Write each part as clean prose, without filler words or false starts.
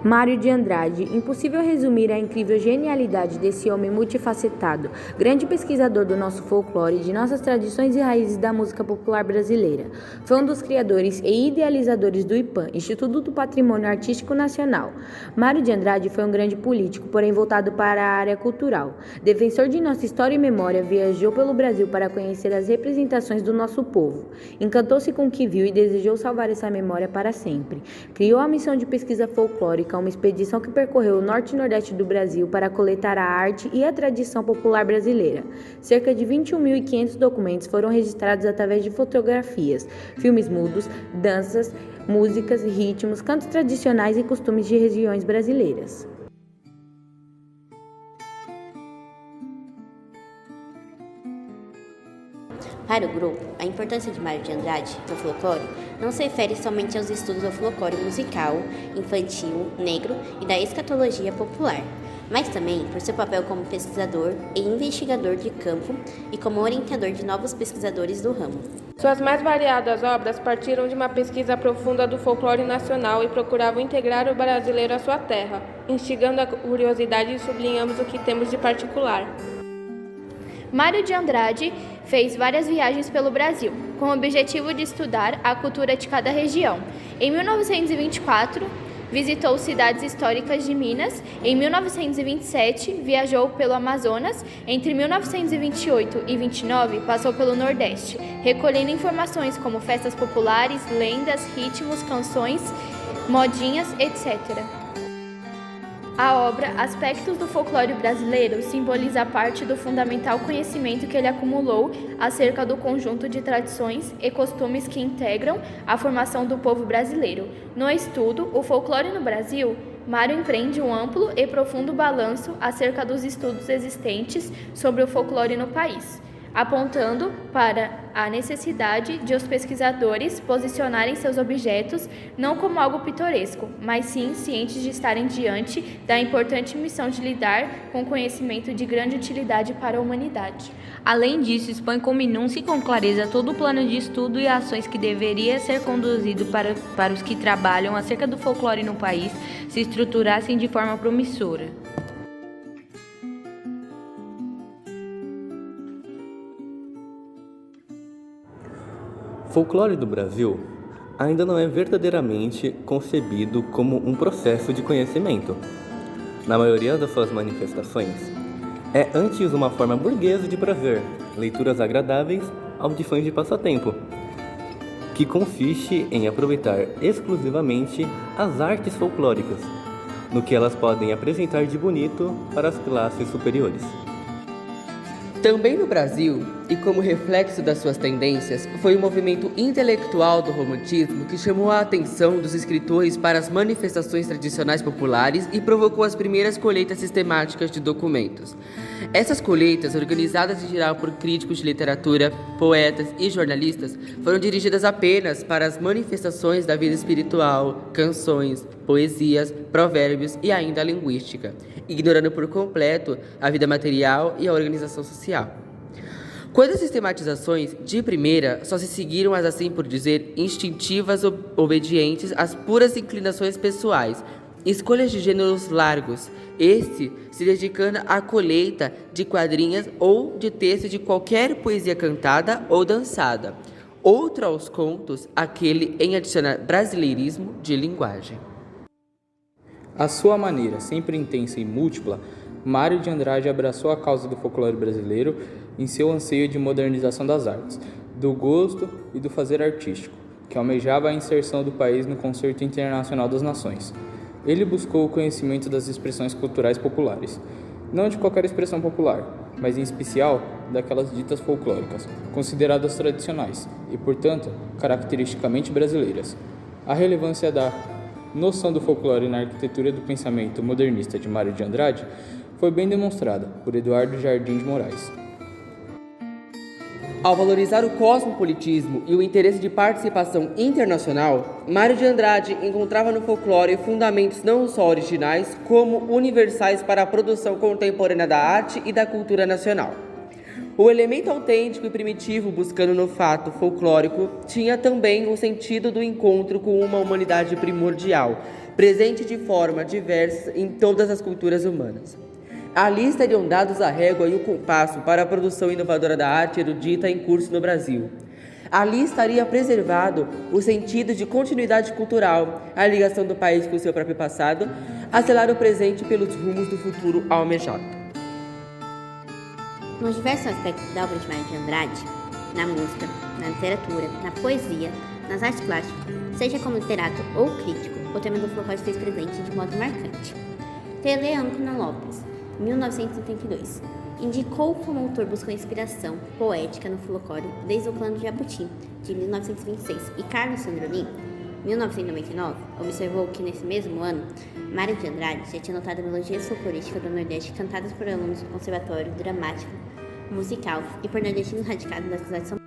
Mário de Andrade. Impossível resumir a incrível genialidade desse homem multifacetado, grande pesquisador do nosso folclore, de nossas tradições e raízes da música popular brasileira. Foi um dos criadores e idealizadores do IPAN, Instituto do Patrimônio Artístico Nacional. Mário de Andrade foi um grande político, porém voltado para a área cultural. Defensor de nossa história e memória, viajou pelo Brasil para conhecer as representações do nosso povo. Encantou-se com o que viu e desejou salvar essa memória para sempre. Criou a missão de pesquisa folclórica, uma expedição que percorreu o norte e nordeste do Brasil para coletar a arte e a tradição popular brasileira. Cerca de 21.500 documentos foram registrados através de fotografias, filmes mudos, danças, músicas, ritmos, cantos tradicionais e costumes de regiões brasileiras. Para o grupo, a importância de Mário de Andrade no folclore não se refere somente aos estudos do folclore musical, infantil, negro e da escatologia popular, mas também por seu papel como pesquisador e investigador de campo e como orientador de novos pesquisadores do ramo. Suas mais variadas obras partiram de uma pesquisa profunda do folclore nacional e procuravam integrar o brasileiro à sua terra, instigando a curiosidade e sublinhamos o que temos de particular. Mário de Andrade fez várias viagens pelo Brasil, com o objetivo de estudar a cultura de cada região. Em 1924, visitou cidades históricas de Minas. Em 1927, viajou pelo Amazonas. Entre 1928 e 29, passou pelo Nordeste, recolhendo informações como festas populares, lendas, ritmos, canções, modinhas, etc. A obra Aspectos do Folclore Brasileiro simboliza parte do fundamental conhecimento que ele acumulou acerca do conjunto de tradições e costumes que integram a formação do povo brasileiro. No estudo O Folclore no Brasil, Mário empreende um amplo e profundo balanço acerca dos estudos existentes sobre o folclore no país, apontando para a necessidade de os pesquisadores posicionarem seus objetos não como algo pitoresco, mas sim cientes de estarem diante da importante missão de lidar com conhecimento de grande utilidade para a humanidade. Além disso, expõe com minúcia e com clareza todo o plano de estudo e ações que deveria ser conduzido para os que trabalham acerca do folclore no país se estruturassem de forma promissora. Folclore do Brasil ainda não é verdadeiramente concebido como um processo de conhecimento. Na maioria das suas manifestações, é antes uma forma burguesa de prazer, leituras agradáveis, audições de passatempo, que consiste em aproveitar exclusivamente as artes folclóricas, no que elas podem apresentar de bonito para as classes superiores. Também no Brasil, e como reflexo das suas tendências, foi o movimento intelectual do romantismo que chamou a atenção dos escritores para as manifestações tradicionais populares e provocou as primeiras colheitas sistemáticas de documentos. Essas colheitas, organizadas em geral por críticos de literatura, poetas e jornalistas, foram dirigidas apenas para as manifestações da vida espiritual, canções, poesias, provérbios e ainda a linguística, ignorando por completo a vida material e a organização social. Quanto às sistematizações, de primeira, só se seguiram as assim por dizer instintivas obedientes às puras inclinações pessoais, escolhas de gêneros largos, este se dedicando à colheita de quadrinhas ou de texto de qualquer poesia cantada ou dançada, outro aos contos, aquele em adicionar brasileirismo de linguagem. À sua maneira, sempre intensa e múltipla, Mário de Andrade abraçou a causa do folclore brasileiro em seu anseio de modernização das artes, do gosto e do fazer artístico, que almejava a inserção do país no concerto internacional das nações. Ele buscou o conhecimento das expressões culturais populares, não de qualquer expressão popular, mas em especial daquelas ditas folclóricas, consideradas tradicionais e, portanto, caracteristicamente brasileiras. A relevância da noção do folclore na arquitetura do pensamento modernista de Mário de Andrade foi bem demonstrada por Eduardo Jardim de Moraes. Ao valorizar o cosmopolitismo e o interesse de participação internacional, Mário de Andrade encontrava no folclore fundamentos não só originais, como universais para a produção contemporânea da arte e da cultura nacional. O elemento autêntico e primitivo, buscando no fato folclórico, tinha também o sentido do encontro com uma humanidade primordial, presente de forma diversa em todas as culturas humanas. Ali estariam dados a régua e o compasso para a produção inovadora da arte erudita em curso no Brasil. Ali estaria preservado o sentido de continuidade cultural, a ligação do país com o seu próprio passado, a selar o presente pelos rumos do futuro almejado. Nos diversos aspectos da obra de Mário de Andrade, na música, na literatura, na poesia, nas artes plásticas, seja como literato ou crítico, o tema do folclore fez presente de modo marcante. Tele Ancona Lopes, 1972, indicou como autor buscou inspiração poética no folclore desde o Clã do Jabuti, de 1926, e Carlos Sandronin, 1999, observou que nesse mesmo ano, Mário de Andrade já tinha notado melodias folclorísticas do Nordeste cantadas por alunos do Conservatório Dramático Musical e por nordestinos radicados da cidade de São Paulo.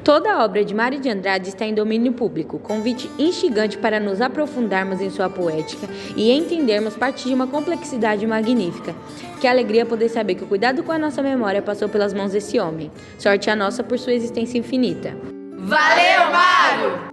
Toda a obra de Mário de Andrade está em domínio público, convite instigante para nos aprofundarmos em sua poética e entendermos parte de uma complexidade magnífica. Que alegria poder saber que o cuidado com a nossa memória passou pelas mãos desse homem. Sorte a nossa por sua existência infinita. Valeu, Mário!